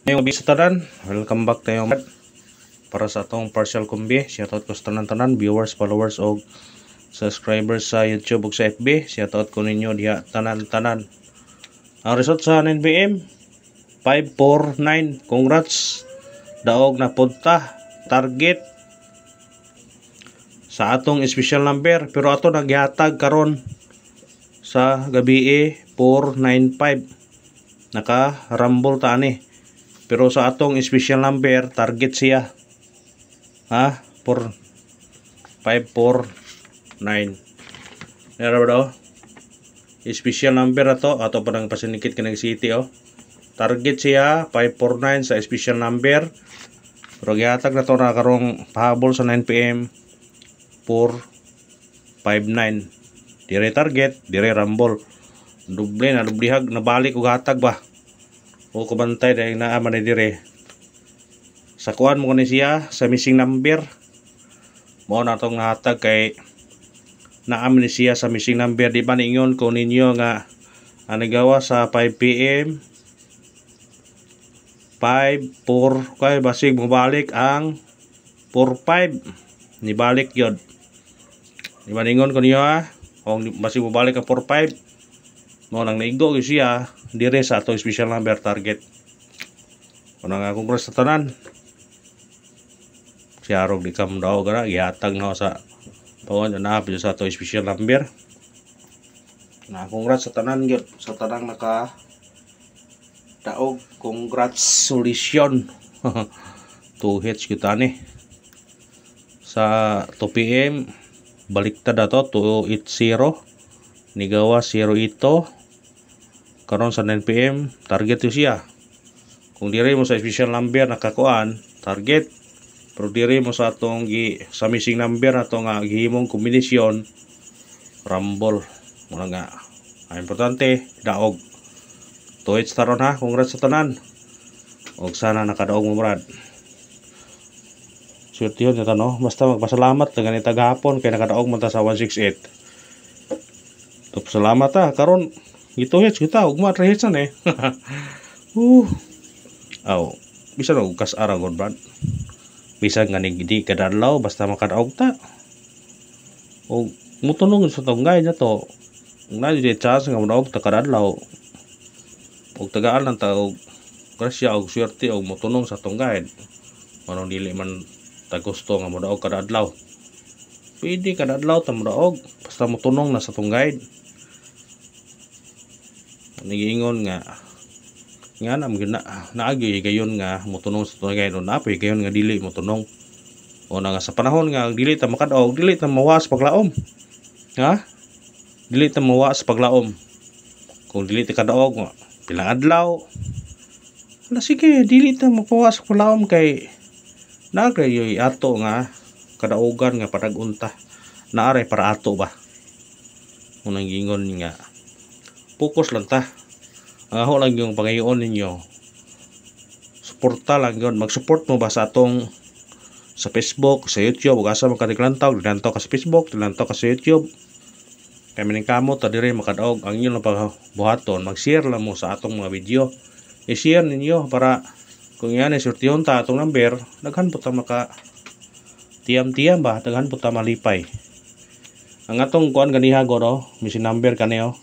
Ngayong gabi sa tanan, welcome back tayo para sa atong partial kumbi. Shoutout ko sa tanan-tanan, viewers, followers o subscribers sa YouTube ug sa FB. Shoutout ko ninyo diha tanan-tanan. Ang result sa 9pm 549. Congrats. Daog na punta. Target sa atong special number, pero ato nagyatag karon sa gabi 495. Naka-rumble ta ani. Pero sa atong special number, target siya. Ha? 549. Meron ba daw? Special number na to. Ato pa nang pasinikit ka ng city, oh. Target siya, 549 sa special number. Pero gihatag na to na karong pahabol sa 9pm, 459. Dire target, dire rumble. Duble na, dublihag, nabalik o hatag ba? O kubantay dahil naaman na dire. Sa kuhan mo ni siya sa missing number. Mo na itong nahatag kay naaman ni siya sa missing number. Di ba ninyon kung ninyo nga nagawa sa 5pm 5-4 kay basig mo balik ang 4-5. Nibalik yun. Di ba ninyon ko niyo ha? Kung basig mo balik ang 4-5, mo nang naigo siya dire sa ato special number target. Kung nga congrats sa tanan, siya rog di kam daw gara gihatag na sa pawon na sa ato special number. Na congrats sa tanan gyud, sa tanang naka daog, congratulations. 2 hits kita ni sa 2pm baliktad ato 280 nigawa 0 ito karon sa 9pm target to siya. Kung dire mo sa special number nakakuan target, pero dire mo sa atong sa missing number na to nga gihimong kombinasyon rumble mo nga. Ang importante daog 2 hits taron ha. Congrats sa tanan og sana nakadaog mo brad. Swerte yun ito no, basta magpasalamat na ganita gahapon kay nakadaog mo ta sa 168. Salamat ha karon ito hits kita ugma 3 hits na eh. Aw, bisa na ukas aragon brad. Bisa nga di kadadlaw basta makadaog ta. O mutunong sa tunggay na to. Na di chance nga modaog ta kadadlaw. Og tagaan lang ta og grasya og swerte og mutunong sa tunggay. Manong dili man ta gusto nga modaog kadadlaw. Pwede kadadlaw ta modaog basta mutunong na sa tunggay. Nigingon nga nam naagi gayon nga motunong sa tunggay no napoy gayon nga dili motunong. O na nga sa panahon nga dili ta makadaog, dili ta mawas paglaom. Ha? Dili ta mawas paglaom. Kung dili ta kadaog pilang adlaw, na sige dili ta mapawas paglaom kay nagayoy ato nga kadaogan nga padag-unta naaray para ato ba. Unang gingon nga focus lang ta. Ang ako lang yung pangayoon ninyo, suporta lang yun. Mag-support mo ba sa atong sa Facebook, sa YouTube, ug asa makadiklantaw, dilantaw ka sa Facebook, dilantaw ka sa YouTube. Kaya miningkamot ta dire makadaog ang inyo lang pagbuhaton. Mag-share lang mo sa atong mga video. I-share ninyo para kung yan ay surtihon ta atong number, daghan po ta maka tiyam-tiyam ba, daghan po ta malipay. Ang atong kuan ganiha go no, missing number kaniyo.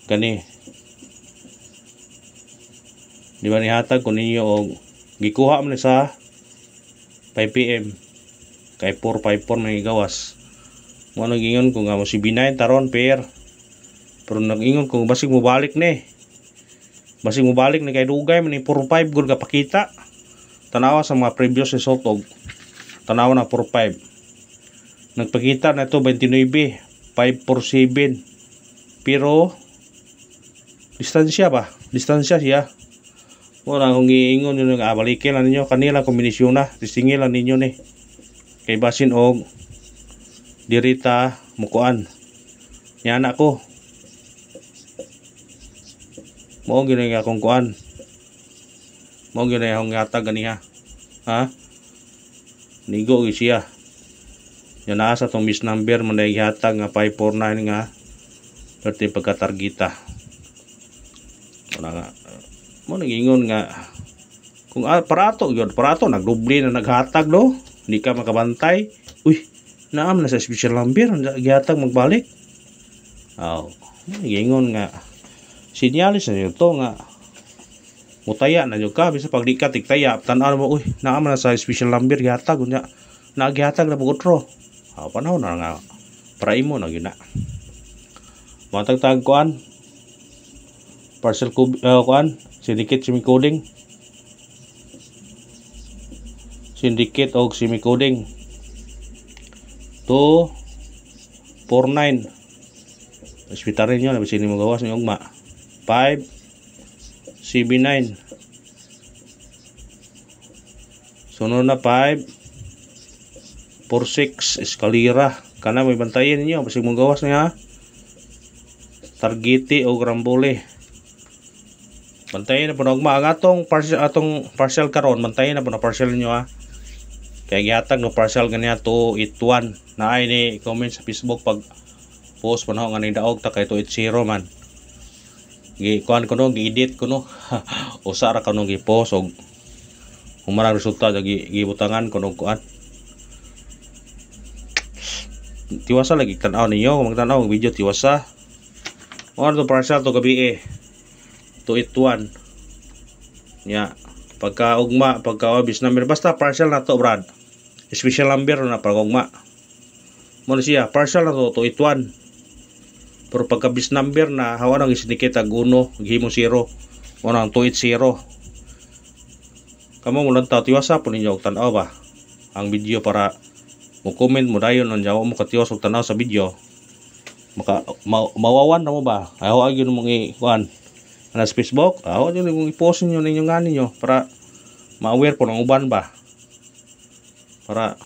Kani di ba nihatag ko ninyo og gikuha man sa 5pm kay 454 may gawas mo nagingon ko nga mo si B9 taron pair, pero nagingon ko basig mo balik ni kay dugay man ni 45 gud ka pakita. Tanawa sa mga previous result og tanawa na 45 nagpakita na ito 29 547 pero distansya siya. Wala kung giingon yun nga balikin lang ninyo kanila kombinasyon na tisingil lang ninyo ni kay basin og dirita mukuan yan ako mo gini nga akong kuan mo gini akong hatag ganiha ha nigo siya yan nasa tong miss number man dahil hatag nga 549 nga 30 pagkatargita. Wala nga mo nagingon nga kung parato nagdubli na naghatag do, hindi ka makabantay. Uy, naam na sa special number gihatag magbalik. Nagingon nga sinyalis na yun to nga mutaya na yun ka bisa pag di ka tigtaya tan-aw mo, uy naam na sa special number gihatag unya nagihatag na pagutro. Panahon na nga para imo na yun na matagtag kuan parcel kuan syndicate o semi-coding 249 hospital rin yun labis hindi mo gawas ng ugma 579 sunod na 546 eskalira kana may bantayan ninyo basig mong gawas niya Targete o Grambole bantayan na po na ugma ang atong parcel karon bantayan na po na parcel ninyo ha kaya gihatag no parcel ganiya 281 na ay ni comment sa Facebook pag post pa na nga ni daog ta kay 280 man kuan ko no gi-edit ko no usa ra ka no gi-post og humarang resulta gibutangan ko no kuan tiwasa lagi tan-aw ninyo kung magtan-aw ang video tiwasa or to parcel to gabi 281 nya pagka ugma pagka obis number basta parcel na to brad special number na pag ugma mo siya parcel na to 281 pero pagka bis number na hawa nang isinikit ag 1 gihimo 0 mo nang 280 kamo mo lang tiwasa po ninyo og tan-aw ba ang video para mo comment mo dayon ang jawa mo katiwas og tan-aw sa video mawawan na mo ba ayaw agyon mong ikuan na sa Facebook ayaw yun mong i-post nyo ninyo nga ninyo para ma-aware po ng uban ba para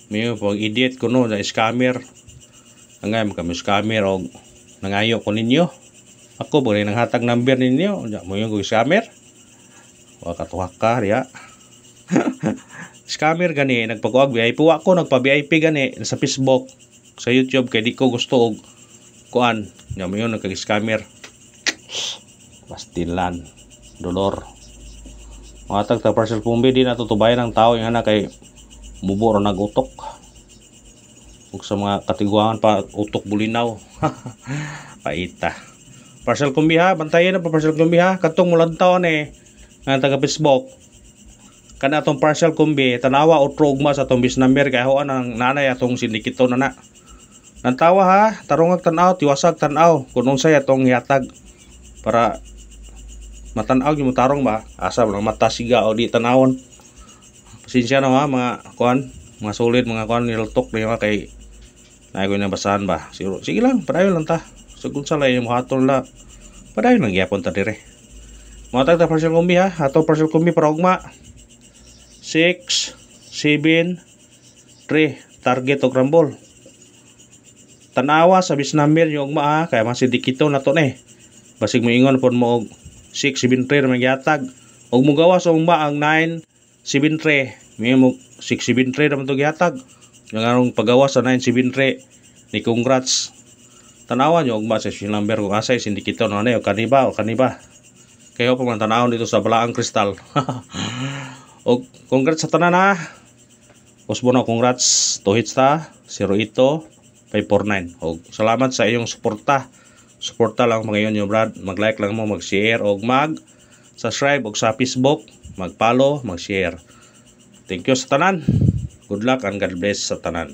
may pag-edit ko no na scammer ngay kami scammer o nangayo ko ninyo ako ba rin nanghatag number ninyo mo yung scammer wakatuwak ka ya scammer gani nagpag-uag VIP ako nagpa-VIP gani sa Facebook sa YouTube kay di ko gusto og kuan nya mo yun nagka-scammer pastilan dolor matag ta parcel pumbi di natutubayan ng tao yung anak kay bubo ro nagutok ug sa mga katiguangan pa utok bulinaw paita parcel kumbi ha bantayan na pa parcel kumbi ha katong mulantaw ni nga taga Facebook kana atong parcel kumbi tanawa utro ugma sa atong bis number kay hoan ang nanay atong sindikito na nantawa ha tarungag tan-aw tiwasag tan-aw kun unsay atong hihatag para matanaw yung tarong ba asa lang mata siga o di tanawon pasensya na ha mga kuan mga solid mga kuan niltok na yung kay na ko nabasahan ba sige lang padayon lang ta so kung sala yung hatol la padayon lang gyapon ta dire mga tagta parcel kumbi ha ato parcel kumbi para ugma 6 7 3 target o Grambol tanawa sa bis number yung ugma ha kaya masindikito na to na basig mo ingon pon mo og 673 na magyatag og mo gawas og ba ang 973 may mo 673 naman to gyatag yung anong pagawas sa 973 ni congrats tanawan nyo og ba sa number kung asay sindikito na o kaniba kayo pa man tanawon dito sa Balaang Kristal og congrats sa tanan ha usbo na congrats to hits ta 08549 og salamat sa iyong suporta lang mga yun brad mag-like lang mo mag-share o mag-subscribe o sa Facebook mag-follow mag-share thank you sa tanan good luck and God bless sa tanan.